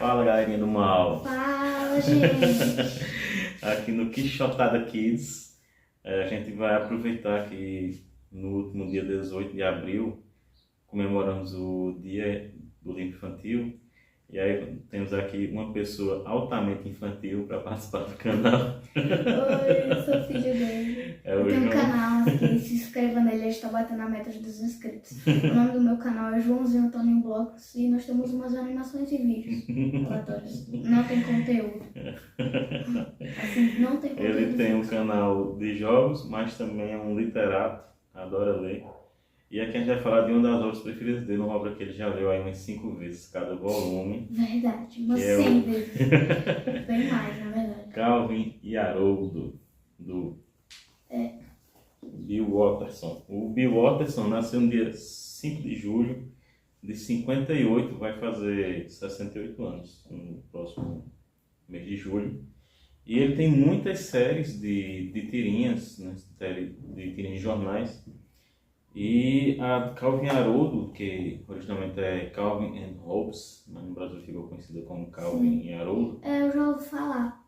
Fala, galerinha do mal. Fala, gente. Aqui no Quixotada Kids, a gente vai aproveitar que no último dia 18 de abril comemoramos o Dia do Livro Infantil. E aí temos aqui uma pessoa altamente infantil para participar do canal. Oi, eu sou filho dele. É Eu o tenho um João. canal que se inscreva nele, a gente tá batendo a meta de 2 inscritos. O nome do meu canal é Joãozinho Antônio Blocos e nós temos umas animações e vídeos aleatórios. Não tem conteúdo. Assim, não tem conteúdo. Ele tem um canal de jogos, mas também é um literato, adora ler. E aqui a gente vai falar de uma das obras preferidas dele, uma obra que ele já leu aí umas 5 vezes cada volume. Verdade, umas Que é 100 vezes. Bem mais, na verdade. Calvin e Haroldo, do Bill Watterson. O Bill Watterson nasceu no dia 5 de julho de 58, vai fazer 68 anos no próximo mês de julho. E ele tem muitas séries de tirinhas, né, de tirinhas de jornais. E a Calvin e Haroldo, que originalmente é Calvin and Hobbes, mas no Brasil ficou conhecida como Calvin e Haroldo. Eu já ouvi falar,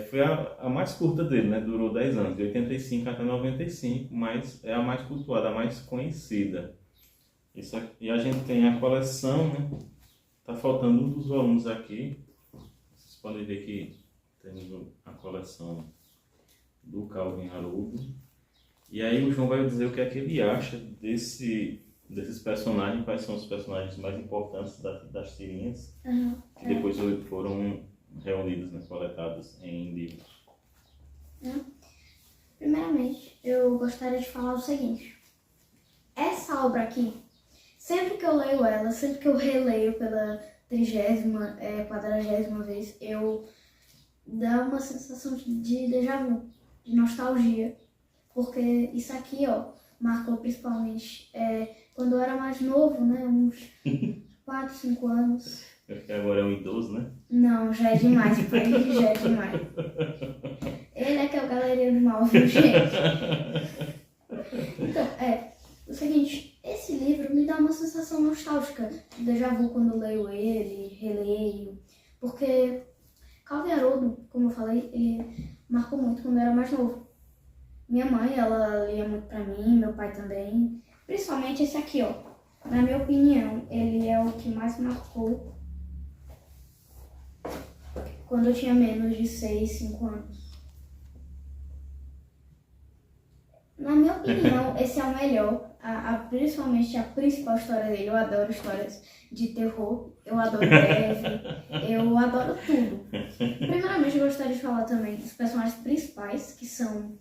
Foi a mais curta dele, né? Durou 10 anos, de 85 até 95, mas é a mais cultuada, a mais conhecida. Isso aqui, e a gente tem a coleção, né? Tá faltando um dos volumes aqui. Vocês podem ver que temos a coleção do Calvin e Haroldo. E aí o João vai dizer o que é que ele acha desses personagens, quais são os personagens mais importantes das tirinhas, que depois foram reunidos, né, coletados em livros. Primeiramente, eu gostaria de falar o seguinte. Essa obra aqui, sempre que eu leio ela, sempre que eu releio pela 30ª, 40ª vez, eu dá uma sensação de déjà vu, de nostalgia. Porque isso aqui, ó, marcou principalmente quando eu era mais novo, né, uns 4, 5 anos. Porque agora é um idoso, né? Não, já é demais, pai, já é demais. Ele é que é o galerinha do mal, viu, gente? Então, o seguinte, esse livro me dá uma sensação nostálgica, de déjà vu quando eu leio ele, releio, porque Calvin e Haroldo, como eu falei, ele marcou muito quando eu era mais novo. Minha mãe, ela lia muito pra mim, meu pai também, principalmente esse aqui, ó. Na minha opinião, ele é o que mais marcou quando eu tinha menos de 6, 5 anos. Na minha opinião, esse é o melhor, principalmente a principal história dele. Eu adoro histórias de terror, eu adoro greve, eu adoro tudo. Primeiramente, eu gostaria de falar também dos personagens principais, que são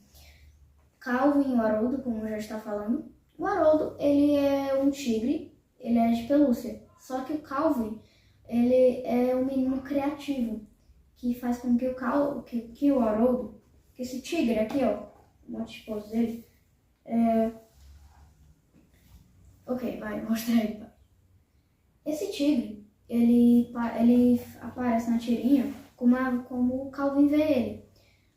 Calvin e o Haroldo, como eu já estava falando. O Haroldo, ele é um tigre, ele é de pelúcia. Só que o Calvin, ele é um menino criativo, que faz com que o Haroldo, que esse tigre aqui, ó, um monte de esposo dele, ok, vai, mostra aí, pá. Esse tigre, ele aparece na tirinha como o Calvin vê ele.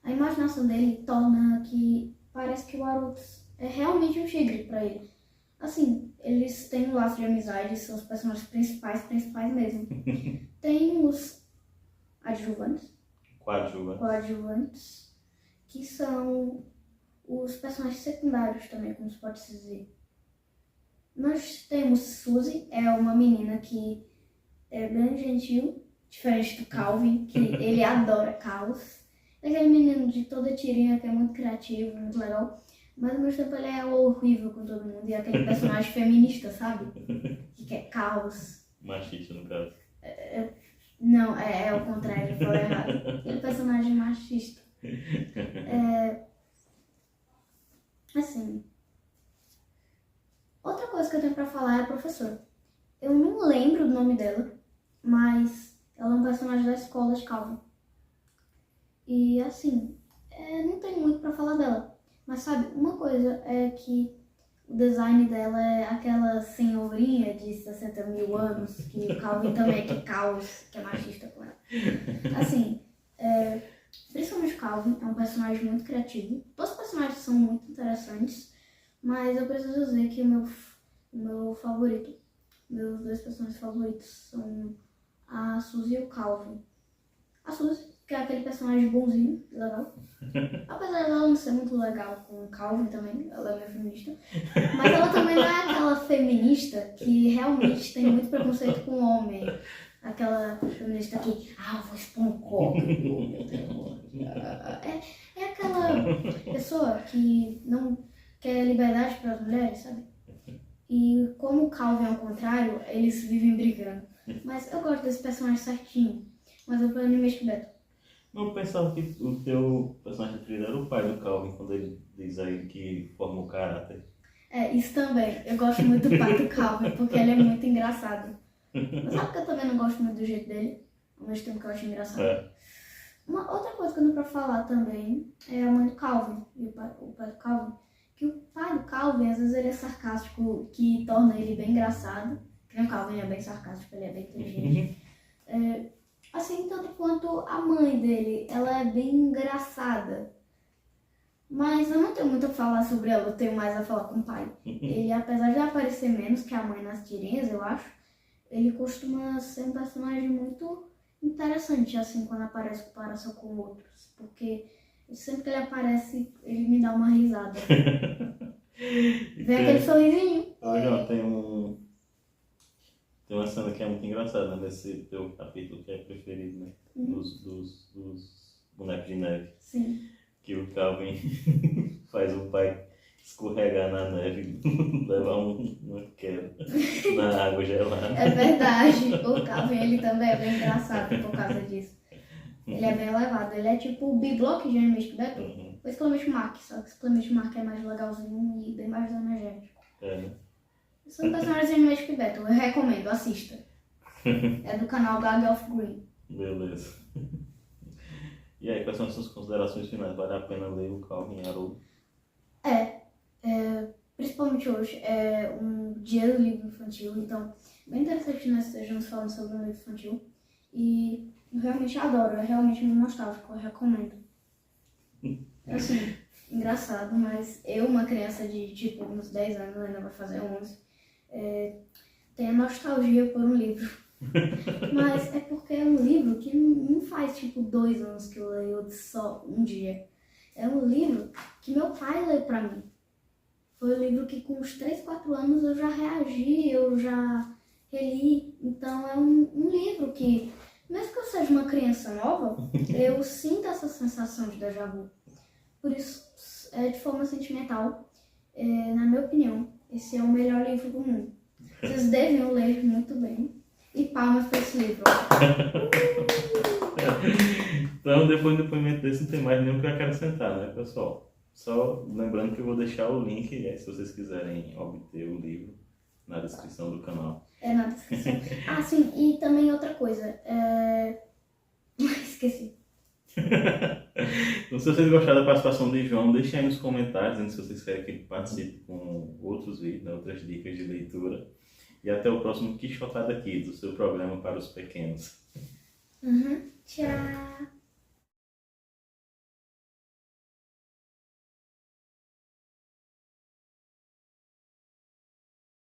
A imaginação dele torna que parece que o Haroldo é realmente um tigre pra ele. Assim, eles têm um laço de amizade, são os personagens principais mesmo. Tem os adjuvantes, coadjuvantes, que são os personagens secundários também, como se pode dizer. Nós temos Suzy, é uma menina que é bem gentil, diferente do Calvin, que ele adora caos. Aquele menino de toda tirinha que é muito criativo, muito legal. Mas ao mesmo tempo ele é horrível com todo mundo. E é aquele personagem feminista, sabe? Que quer caos. Machista, no caso. Não, é o contrário, eu falei errado. Aquele personagem machista. Assim. Outra coisa que eu tenho pra falar é a professora. Eu não lembro o nome dela, mas ela é um personagem da escola de Calvin. E assim, não tem muito pra falar dela. Mas sabe, uma coisa é que o design dela é aquela senhorinha de 60 mil anos, que o Calvin também é que caos, que é machista com ela. Assim, principalmente o Calvin é um personagem muito criativo. Todos os personagens são muito interessantes, mas eu preciso dizer que o meu favorito Meus dois personagens favoritos são a Suzy e o Calvin. A Suzy, que é aquele personagem bonzinho, legal. Apesar dela não ser muito legal com o Calvin também, ela é meio feminista. Mas ela também não é aquela feminista que realmente tem muito preconceito com o homem. Aquela feminista que, eu vou expor um copo. É aquela pessoa que não quer liberdade para as mulheres, sabe? E como o Calvin é o contrário, eles vivem brigando. Mas eu gosto desse personagem certinho. Mas eu fui anime de Beto. Não pensava que o teu personagem preferido era o pai do Calvin, quando ele diz aí que forma o caráter. Isso também. Eu gosto muito do pai do Calvin, porque ele é muito engraçado. Mas sabe que eu também não gosto muito do jeito dele? Ao mesmo tempo que eu acho engraçado. Uma outra coisa que eu não pra falar também é a mãe do Calvin e o pai do Calvin. Que o pai do Calvin, às vezes ele é sarcástico, que torna ele bem engraçado. Porque o Calvin é bem sarcástico, ele é bem inteligente. Assim, tanto quanto a mãe dele, ela é bem engraçada. Mas eu não tenho muito a falar sobre ela, eu tenho mais a falar com o pai. Ele, apesar de aparecer menos que a mãe nas tirinhas, eu acho, ele costuma ser um personagem muito interessante, assim, quando aparece em comparação com outros. Porque sempre que ele aparece, ele me dá uma risada. Vem aquele sorrisinho. Olha, tem uma cena que é muito engraçada nesse teu capítulo que é preferido, né? Dos bonecos de neve. Sim. Que o Calvin faz o pai escorregar na neve, levar uma queda na água gelada. É verdade. O Calvin, ele também é bem engraçado por causa disso. Ele é bem elevado. Ele é tipo o B-Block de Anime de Beto. O Exclamation Mark, só que o Exclamation Mark é mais legalzinho e bem mais energético. São personagens de Anime de Beto. Eu recomendo, assista. É do canal Gag of Green. Beleza. E aí, quais são as suas considerações finais? Vale a pena ler o Calvin e Haroldo? Principalmente hoje, é um dia do livro infantil, então bem interessante que nós estejamos falando sobre um livro infantil. E eu realmente adoro, é realmente muito nostálgico, eu recomendo. Assim, engraçado, mas eu, uma criança de tipo uns 10 anos, ainda vai fazer 11, tenho nostalgia por um livro. Mas é porque é um livro que não faz tipo 2 anos que eu leio só um dia. É um livro que meu pai leu pra mim. Foi um livro que com uns 3, 4 anos eu já reagi, eu já reli. Então é um livro que, mesmo que eu seja uma criança nova, eu sinto essa sensação de déjà vu. Por isso, de forma sentimental, na minha opinião, esse é o melhor livro do mundo. Vocês deviam ler muito bem. E palmas para esse livro. Então, depois do depoimento desse, não tem mais nenhum que eu acrescentar, né, pessoal? Só lembrando que eu vou deixar o link, se vocês quiserem obter o livro, na descrição do canal. Na descrição. Sim, e também outra coisa. Esqueci. Então, se vocês gostaram da participação de João, deixem aí nos comentários, dizendo se vocês querem que ele participe com outros vídeos, né, outras dicas de leitura. E até o próximo Quixotada aqui, do seu programa para os pequenos. Tchau.